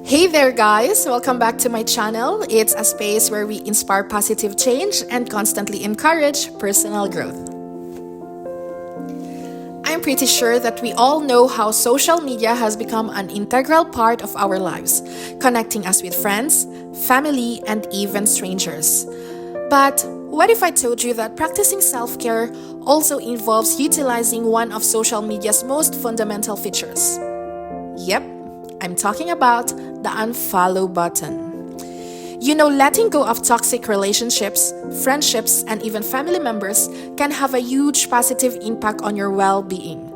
Hey there guys, welcome back to my channel. It's a space where we inspire positive change and constantly encourage personal growth. I'm pretty sure that we all know how social media has become an integral part of our lives, connecting us with friends, family, and even strangers. But what if I told you that practicing self-care also involves utilizing one of social media's most fundamental features? Yep, I'm talking about the unfollow button. Letting go of toxic relationships, friendships, and even family members can have a huge positive impact on your well-being.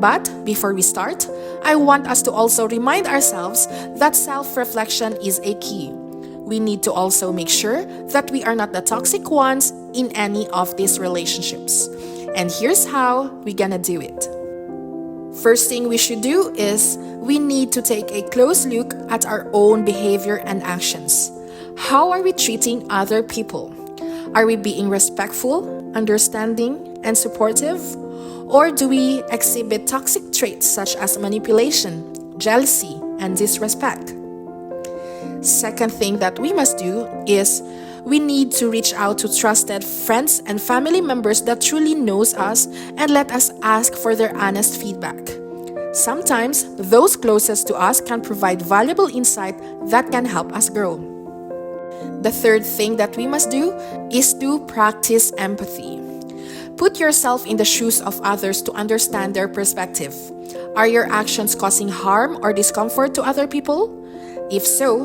But before we start, I want us to also remind ourselves that self-reflection is a key. We need to also make sure that we are not the toxic ones in any of these relationships. And here's how we're gonna do it. First thing we should do is we need to take a close look at our own behavior and actions. How are we treating other people? Are we being respectful, understanding, and supportive? Or do we exhibit toxic traits such as manipulation, jealousy, and disrespect? Second thing that we must do is we need to reach out to trusted friends and family members that truly knows us and let us ask for their honest feedback. Sometimes, those closest to us can provide valuable insight that can help us grow. The third thing that we must do is to practice empathy. Put yourself in the shoes of others to understand their perspective. Are your actions causing harm or discomfort to other people? If so,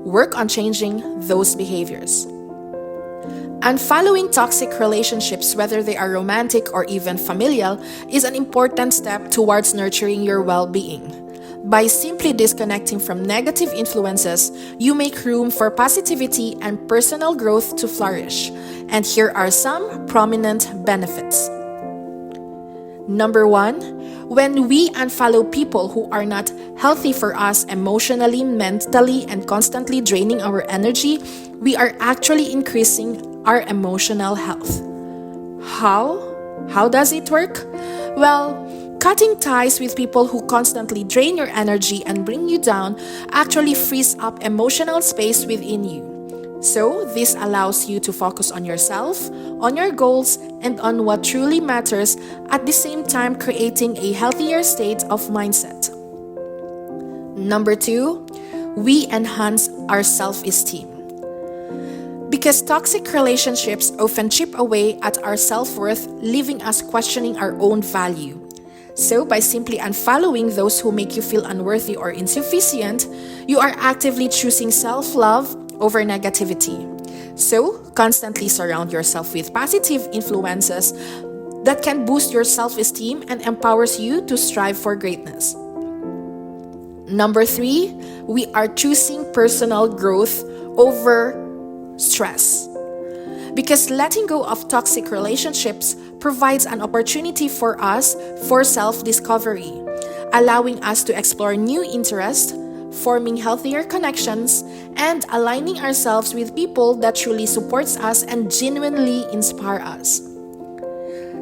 work on changing those behaviors. Unfollowing toxic relationships, whether they are romantic or even familial, is an important step towards nurturing your well-being. By simply disconnecting from negative influences, you make room for positivity and personal growth to flourish. And here are some prominent benefits. Number 1, when we unfollow people who are not healthy for us emotionally, mentally, and constantly draining our energy, we are actually increasing our emotional health. How does it work? Well, cutting ties with people who constantly drain your energy and bring you down actually frees up emotional space within you. So, this allows you to focus on yourself, on your goals, and on what truly matters, at the same time creating a healthier state of mindset. Number 2, we enhance our self-esteem. Because toxic relationships often chip away at our self-worth, leaving us questioning our own value. So, by simply unfollowing those who make you feel unworthy or insufficient, you are actively choosing self-love over negativity. So, constantly surround yourself with positive influences that can boost your self-esteem and empowers you to strive for greatness. Number 3, we are choosing personal growth over stress. Because letting go of toxic relationships provides an opportunity for us for self-discovery, allowing us to explore new interests, forming healthier connections, and aligning ourselves with people that truly supports us and genuinely inspire us.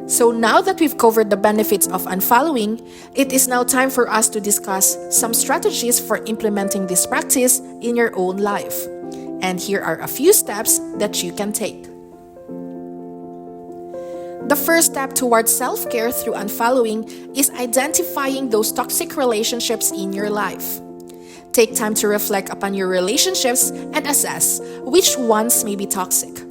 So now that we've covered the benefits of unfollowing, it is now time for us to discuss some strategies for implementing this practice in your own life. And here are a few steps that you can take. The first step towards self-care through unfollowing is identifying those toxic relationships in your life. Take time to reflect upon your relationships and assess which ones may be toxic.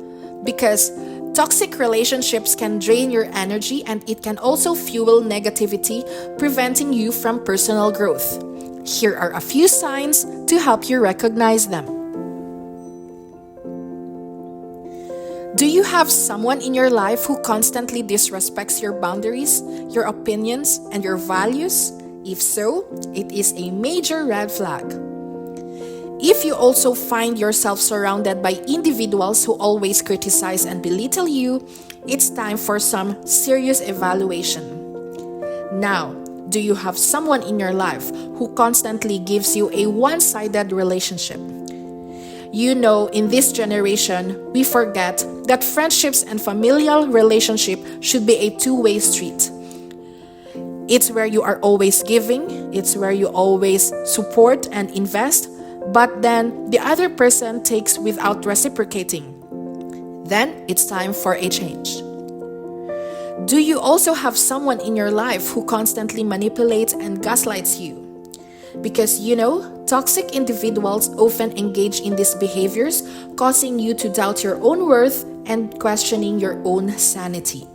Because toxic relationships can drain your energy and it can also fuel negativity, preventing you from personal growth. Here are a few signs to help you recognize them. Do you have someone in your life who constantly disrespects your boundaries, your opinions, and your values? If so, it is a major red flag. If you also find yourself surrounded by individuals who always criticize and belittle you, it's time for some serious evaluation. Now, do you have someone in your life who constantly gives you a one-sided relationship? In this generation, we forget that friendships and familial relationship should be a two-way street. It's where you are always giving, it's where you always support and invest, but then the other person takes without reciprocating. Then it's time for a change. Do you also have someone in your life who constantly manipulates and gaslights you? Because toxic individuals often engage in these behaviors, causing you to doubt your own worth and questioning your own sanity.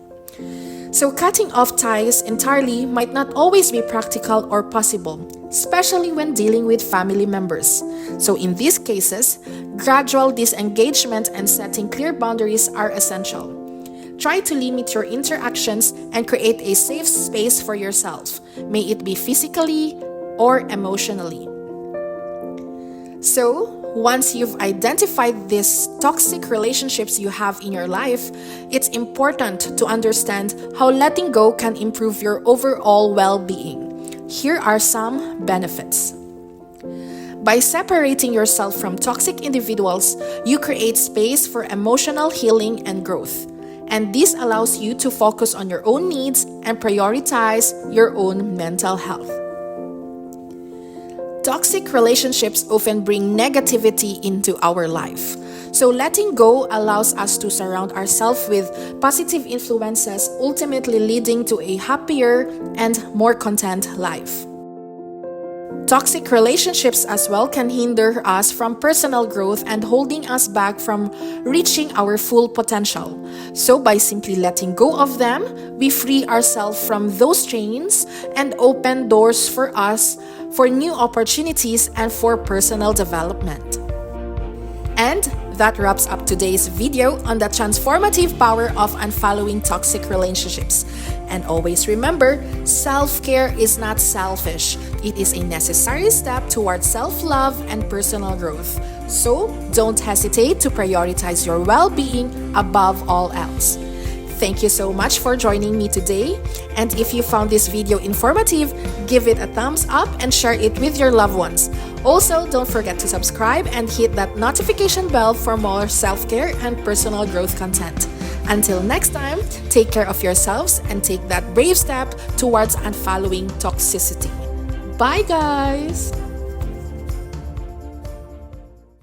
So cutting off ties entirely might not always be practical or possible, especially when dealing with family members. So in these cases, gradual disengagement and setting clear boundaries are essential. Try to limit your interactions and create a safe space for yourself, may it be physically or emotionally. So, once you've identified these toxic relationships you have in your life, it's important to understand how letting go can improve your overall well-being. Here are some benefits. By separating yourself from toxic individuals, you create space for emotional healing and growth. And this allows you to focus on your own needs and prioritize your own mental health. Toxic relationships often bring negativity into our life. So letting go allows us to surround ourselves with positive influences, ultimately leading to a happier and more content life. Toxic relationships as well can hinder us from personal growth and holding us back from reaching our full potential. So by simply letting go of them, we free ourselves from those chains and open doors for us for new opportunities and for personal development. And that wraps up today's video on the transformative power of unfollowing toxic relationships. And always remember, self-care is not selfish. It is a necessary step towards self-love and personal growth. So, don't hesitate to prioritize your well-being above all else. Thank you so much for joining me today. And if you found this video informative, give it a thumbs up and share it with your loved ones. Also, don't forget to subscribe and hit that notification bell for more self-care and personal growth content. Until next time, take care of yourselves and take that brave step towards unfollowing toxicity. Bye, guys!